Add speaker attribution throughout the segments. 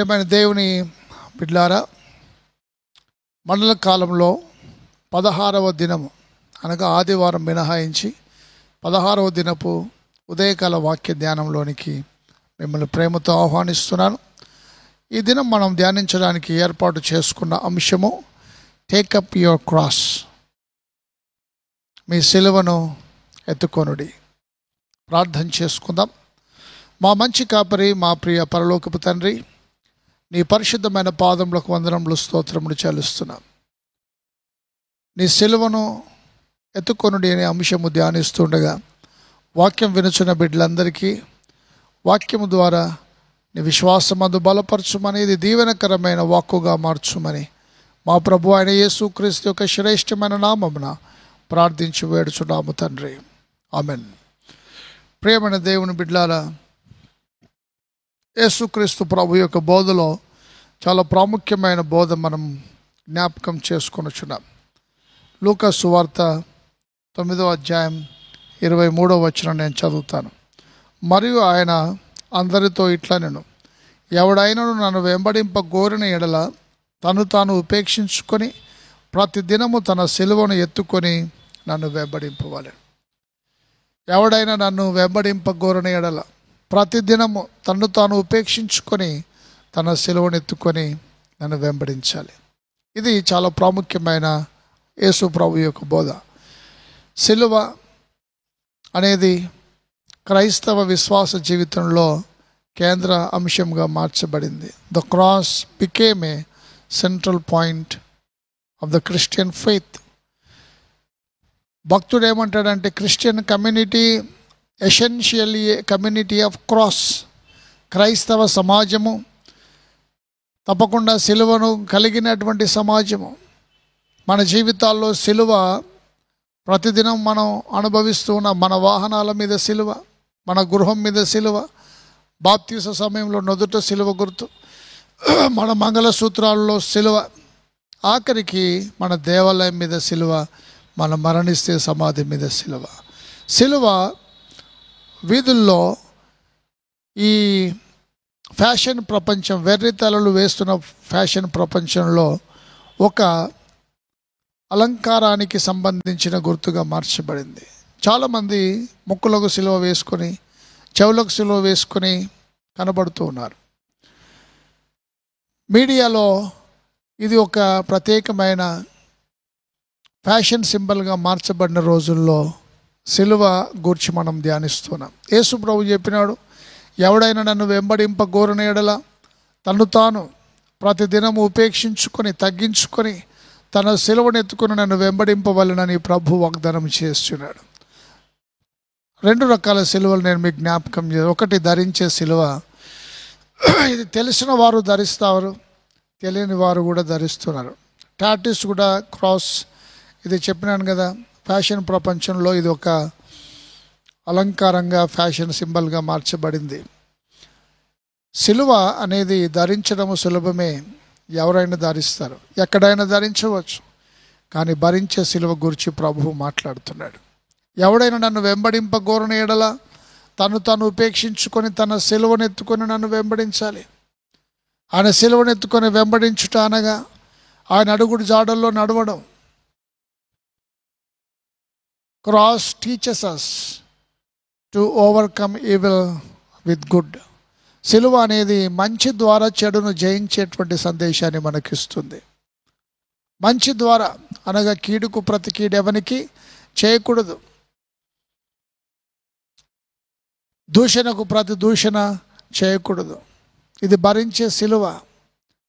Speaker 1: ప్రియమైన దేవుని బిడ్లారా, మండల కాలంలో 16వ దినము అనగా ఆదివారం మినహాయించి 16వ దినపు ఉదయకాల వాక్య ధ్యానంలోనికి మిమ్మల్ని ప్రేమతో ఆహ్వానిస్తున్నాను. ఈ దినం మనం ధ్యానించడానికి ఏర్పాటు చేసుకున్న అంశము టేకప్ యువర్ క్రాస్, మీ సిలువను ఎత్తుకొనుడి. ప్రార్థన చేసుకుందాం. మా మంచి కాపరి, మా ప్రియ పరలోకపు తండ్రి, నీ పరిశుద్ధమైన పాదములకు వందనములు, స్తోత్రములు చెల్లిస్తున్నాం. నీ సిలువను ఎత్తుకొనుడి అనే అంశము ధ్యానిస్తుండగా వాక్యం వినుచున్న బిడ్డలందరికీ వాక్యము ద్వారా నీ విశ్వాసమందు బలపరచుమని, ఇది దీవెనకరమైన వాక్కుగా మార్చుమని మా ప్రభు అయిన యేసుక్రీస్తు యొక్క శ్రేష్టమైన నామమున ప్రార్థించి వేడుచున్నాము తండ్రి, ఆమెన్. ప్రియమైన దేవుని బిడ్డలారా, యేసుక్రీస్తు ప్రభు యొక్క బోధలో చాలా ప్రాముఖ్యమైన బోధ మనం జ్ఞాపకం చేసుకొనుచున్నాం. లూకా సువార్త 9వ అధ్యాయం 23వ వచనం నేను చదువుతాను. మరియు ఆయన అందరితో ఇట్లా నేను, ఎవడైనను నన్ను వెంబడింప గోరిన ఎడల తను తాను ఉపేక్షించుకొని ప్రతి దినము తన సిలువను ఎత్తుకొని నన్ను వెంబడింపవాలి. ఎవడైనా నన్ను వెంబడింప గోరిన ఎడల ప్రతిదినము తను తాను ఉపేక్షించుకొని తన సిలువను ఎత్తుకొని నన్ను వెంబడించాలి. ఇది చాలా ప్రాముఖ్యమైన యేసు ప్రభు యొక్క బోధ. సిలువ అనేది క్రైస్తవ విశ్వాస జీవితంలో కేంద్ర అంశంగా మార్చబడింది. The cross became a central point of the Christian faith. భక్తుడు ఏమంటాడంటే, Christian community essentially A community of cross. క్రైస్తవ సమాజము తప్పకుండా సిలువను కలిగినటువంటి సమాజము. మన జీవితాల్లో సిలువ ప్రతిదినం మనం అనుభవిస్తూ ఉన్న, మన వాహనాల మీద సిలువ, మన గృహం మీద సిలువ, బాప్తీస సమయంలో నుదుట సిలువ గుర్తు, మన మంగళసూత్రాల్లో సిలువ, ఆఖరికి మన దేవాలయం మీద సిలువ, మనం మరణిస్తే సమాధి మీద సిలువ. సిలువ వీధుల్లో ఈ ఫ్యాషన్ ప్రపంచం, వెర్రి తలలు వేస్తున్న ఫ్యాషన్ ప్రపంచంలో ఒక అలంకారానికి సంబంధించిన గుర్తుగా మార్చబడింది. చాలామంది ముక్కులకు సిలువ వేసుకొని, చెవులకు సిలువ వేసుకొని కనబడుతూ ఉన్నారు. మీడియాలో ఇది ఒక ప్రత్యేకమైన ఫ్యాషన్ సింబల్గా మార్చబడిన రోజుల్లో సిలువ గూర్చి మనం ధ్యానిస్తున్నాం. యేసు ప్రభు చెప్పినాడు, ఎవడైనా నన్ను వెంబడింప గోరిన ఎడల తను తాను ప్రతిదినము ఉపేక్షించుకొని తగ్గించుకొని తన సిలువను ఎత్తుకొని నన్ను వెంబడింపవలనని ప్రభు వాగ్దానం చేస్తున్నాడు. 2 రకాల సిలువలు నేను మీకు జ్ఞాపకం చేయాలి. ఒకటి ధరించే సిలువ. ఇది తెలిసిన వారు ధరిస్తారు, తెలియని వారు కూడా ధరిస్తున్నారు. టాటూస్ కూడా క్రాస్, ఇది చెప్పినాను కదా, ఫ్యాషన్ ప్రపంచంలో ఇది ఒక అలంకారంగా, ఫ్యాషన్ సింబల్గా మార్చబడింది. సిలువ అనేది ధరించడము సులభమే, ఎవరైనా ధరిస్తారు, ఎక్కడైనా ధరించవచ్చు. కానీ భరించే సిలువ గురించి ప్రభువు మాట్లాడుతున్నాడు. ఎవడైనా నన్ను వెంబడింప గోరిన ఎడల తను తాను ఉపేక్షించుకొని తన సిలువను ఎత్తుకొని నన్ను వెంబడించాలి. ఆయన సిలువను ఎత్తుకొని వెంబడించుట అనగా ఆయన అడుగుడు జాడల్లో నడవడం. Cross teaches us to overcome evil with good. సిలువ అనేది మంచి ద్వారా చెడును జయించేటువంటి సందేశాన్ని మనకిస్తుంది. మంచి ద్వారా అనగా కీడుకు ప్రతి కీడు ఎవనికి చేయకూడదు, దూషణకు ప్రతి దూషణ చేయకూడదు. ఇది భరించే సిలువ.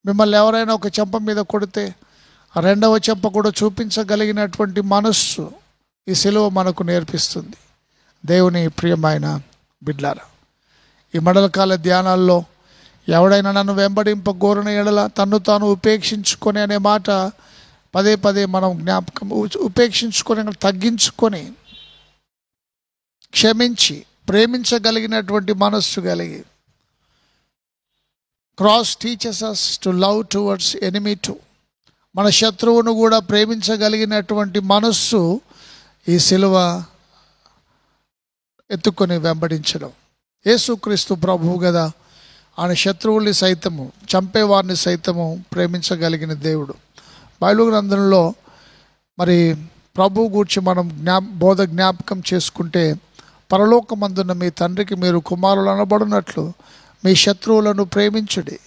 Speaker 1: మిమ్మల్ని ఎవరైనా ఒక చెంప మీద కొడితే ఆ రెండవ చెంప కూడా చూపించగలిగినటువంటి మనస్సు ఈ సిలువ మనకు నేర్పిస్తుంది. దేవుని ప్రియమైన బిడ్లారా, ఈ మండలకాల ధ్యానాల్లో ఎవడైనా నన్ను వెంబడింప గోరిన ఎడల తన్ను తాను ఉపేక్షించుకొని అనే మాట పదే పదే మనం జ్ఞాపకం. ఉపేక్షించుకొని, తగ్గించుకొని, క్షమించి, ప్రేమించగలిగినటువంటి మనస్సు కలిగి. Cross teachers us to love towards enemy too. మన శత్రువును కూడా ప్రేమించగలిగినటువంటి మనస్సు ఈ సిలువ ఎత్తుకొని వెంబడించడం. యేసుక్రీస్తు ప్రభువు కదా ఆయన శత్రువుల్ని సైతము, చంపేవారిని సైతము ప్రేమించగలిగిన దేవుడు. బైబిల్ గ్రంథంలో మరి ప్రభు గూర్చి మనం బోధ జ్ఞాపకం చేసుకుంటే, పరలోకమందున్న మీ తండ్రికి మీరు కుమారులు అనబడినట్లు మీ శత్రువులను ప్రేమించుడి,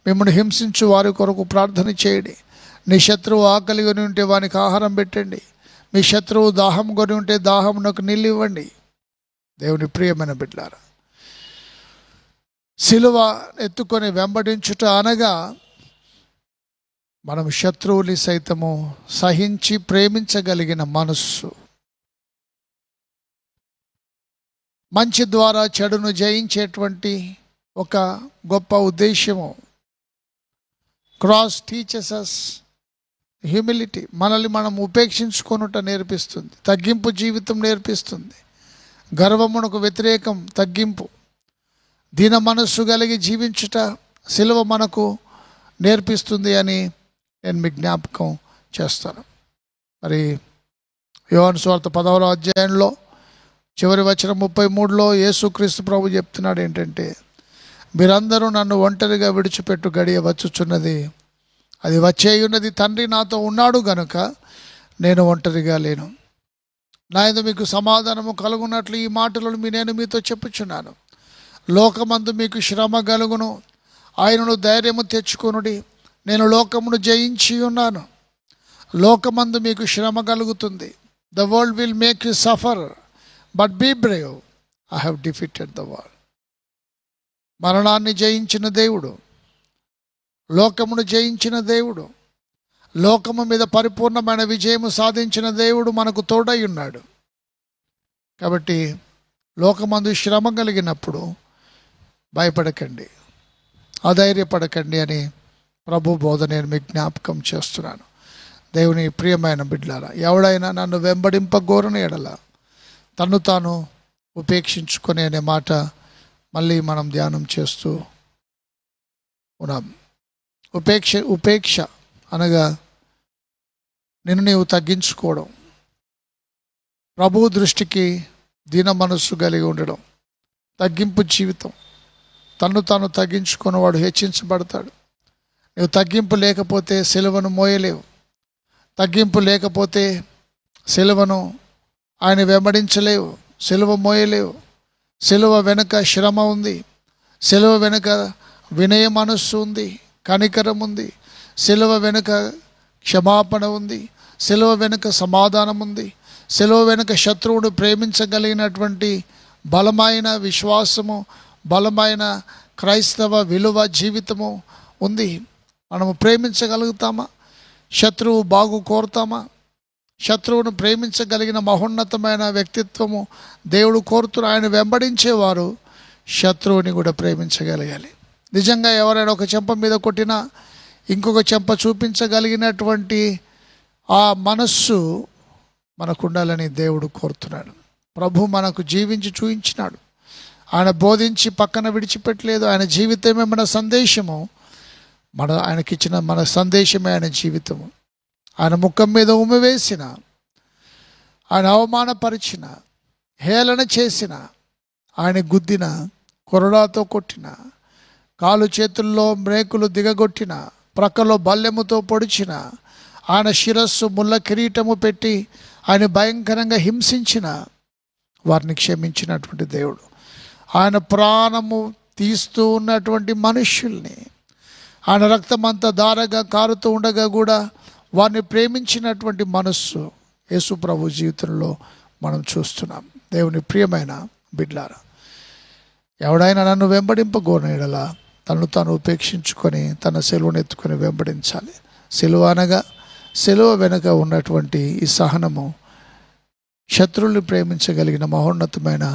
Speaker 1: మిమ్మల్ని హింసించు వారి కొరకు ప్రార్థన చేయడి, నీ శత్రువు ఆకలి కొని ఉంటే వానికి ఆహారం పెట్టండి, మీ శత్రువు దాహం కొని ఉంటే దాహమునకు నీళ్ళు ఇవ్వండి. దేవుని ప్రియమైన బిడ్డలారా, సిలువ ఎత్తుకొని వెంబడించుట అనగా మనం శత్రువుని సైతము సహించి ప్రేమించగలిగిన మనస్సు, మంచి ద్వారా చెడును జయించేటువంటి ఒక గొప్ప ఉద్దేశము. క్రాస్ టీచర్స్ అస్ హ్యూమిలిటీ, మనల్ని మనం ఉపేక్షించుకొనుట నేర్పిస్తుంది, తగ్గింపు జీవితం నేర్పిస్తుంది. గర్వమునకు వ్యతిరేకం తగ్గింపు, దీన మనస్సు కలిగి జీవించుట సిలువ మనకు నేర్పిస్తుంది అని నేను మీకు జ్ఞాపకం చేస్తాను. మరి యోహాను సువార్త 10వ అధ్యాయంలో చివరి వచనం 33లో యేసుక్రీస్తు ప్రభు చెప్తున్నాడు ఏంటంటే, మీరందరూ నన్ను ఒంటరిగా విడిచిపెట్టు గడియ వచ్చుచున్నది, అది వచ్చేయున్నది, తండ్రి నాతో ఉన్నాడు గనుక నేను ఒంటరిగా లేను. నా యందు మీకు సమాధానము కలుగునట్లు ఈ మాటలను నేను మీతో చెప్పుచున్నాను. లోకమందు మీకు శ్రమ కలుగును, ఆయనను ధైర్యము తెచ్చుకొనుడి, నేను లోకమును జయించి ఉన్నాను. లోకమందు మీకు శ్రమ కలుగుతుంది. The world will make you suffer, but be brave, I have defeated the world. మరణాన్ని జయించిన దేవుడు, లోకమును జయించిన దేవుడు, లోకము మీద పరిపూర్ణమైన విజయము సాధించిన దేవుడు మనకు తోడై ఉన్నాడు. కాబట్టి లోకమందు శ్రమ కలిగినప్పుడు భయపడకండి, అధైర్యపడకండి అని ప్రభు బోధ నేను మీకు జ్ఞాపకం చేస్తున్నాను. దేవుని ప్రియమైన బిడ్డలారా, ఎవడైనా నన్ను వెంబడింపగోరని ఎడల తను తాను ఉపేక్షించుకొని అనే మాట మళ్ళీ మనం ధ్యానం చేస్తూ ఉన్నాం. ఉపేక్ష అనగా నిన్ను నీవు తగ్గించుకోవడం, ప్రభు దృష్టికి దీన మనస్సు కలిగి ఉండడం, తగ్గింపు జీవితం. తన్ను తాను తగ్గించుకొని వాడు హెచ్చించబడతాడు. నువ్వు తగ్గింపు లేకపోతే సిలువను మోయలేవు, తగ్గింపు లేకపోతే సిలువను ఆయన వెంబడించలేవు, సిలువ మోయలేవు. సిలువ వెనుక శ్రమ ఉంది, సిలువ వెనుక వినయ మనస్సు ఉంది, కనికరం ఉంది, సిలువ వెనుక క్షమాపణ ఉంది, సిలువ వెనుక సమాధానం ఉంది, సిలువ వెనుక శత్రువును ప్రేమించగలిగినటువంటి బలమైన విశ్వాసము, బలమైన క్రైస్తవ విలువ జీవితము ఉంది. మనము ప్రేమించగలుగుతామా? శత్రువు బాగు కోరుతామా? శత్రువును ప్రేమించగలిగిన మహోన్నతమైన వ్యక్తిత్వము దేవుడు కోరుతున్న. ఆయన వెంబడించేవారు శత్రువుని కూడా ప్రేమించగలగాలి. నిజంగా ఎవరైనా ఒక చెంప మీద కొట్టినా ఇంకొక చెంప చూపించగలిగినటువంటి ఆ మనస్సు మనకు ఉండాలని దేవుడు కోరుతున్నాడు. ప్రభు మనకు జీవించి చూయించినాడు. ఆయన బోధించి పక్కన విడిచిపెట్టలేదు. ఆయన జీవితమే మన సందేశము. ఆయనకిచ్చిన మన సందేశమే ఆయన జీవితము. ఆయన ముఖం మీద ఉమ్మివేసిన, ఆయన అవమానపరిచిన, హేళన చేసిన, ఆయన గుద్దిన, కొరడాతో కొట్టిన, కాలు చేతుల్లో మ్రేకులు దిగగొట్టిన, ప్రక్కలో బల్లెముతో పొడిచిన, ఆయన శిరస్సు ముళ్ళ కిరీటము పెట్టి ఆయన భయంకరంగా హింసించిన వారిని క్షమించినటువంటి దేవుడు. ఆయన ప్రాణము తీస్తూ ఉన్నటువంటి మనుష్యుల్ని, ఆయన రక్తమంతా ధారగా కారుతూ ఉండగా కూడా వారిని ప్రేమించినటువంటి మనస్సు యేసు ప్రభు జీవితంలో మనం చూస్తున్నాం. దేవుని ప్రియమైన బిడ్డలారా, ఎవడైనా నన్ను వెంబడింపగోరిన యెడల తను తాను ఉపేక్షించుకొని తన సిలువను ఎత్తుకొని వెంబడించాలి. సిలువ అనగా సిలువ వెనుక ఉన్నటువంటి ఈ సహనము, శత్రువుల్ని ప్రేమించగలిగిన మహోన్నతమైన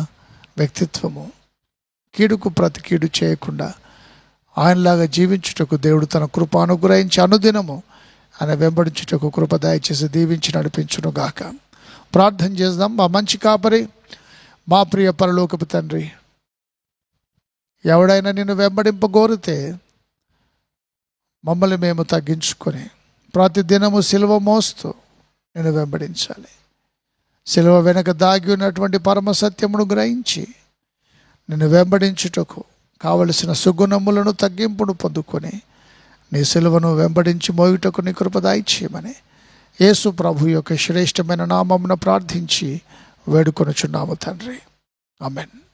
Speaker 1: వ్యక్తిత్వము, కీడుకు ప్రతి కీడు చేయకుండా ఆయనలాగా జీవించుటకు దేవుడు తన కృప అనుగ్రహించి అనుదినము ఆయన వెంబడించుటకు కృప దయచేసి దీవించి నడిపించును గాక. ప్రార్థన చేద్దాం. మా మంచి కాపరి, మా ప్రియ పరలోకపు తండ్రి, ఎవడైనా నిన్ను వెంబడింపగోరితే మమ్మల్ని మేము తగ్గించుకొని ప్రతి దినము సిలువ మోస్తూ నేను వెంబడించాలి. సిలువ వెనక దాగి ఉన్నటువంటి పరమ సత్యమును గ్రహించి నిన్ను వెంబడించుటకు కావలసిన సుగుణములను తగ్గింపును పొందుకొని నీ సిలువను వెంబడించి మోయుటకు నీ కృప దయచేయమని యేసు ప్రభు యొక్క శ్రేష్టమైన నామమున ప్రార్థించి వేడుకొనుచున్నాము తండ్రి. ఆమేన్.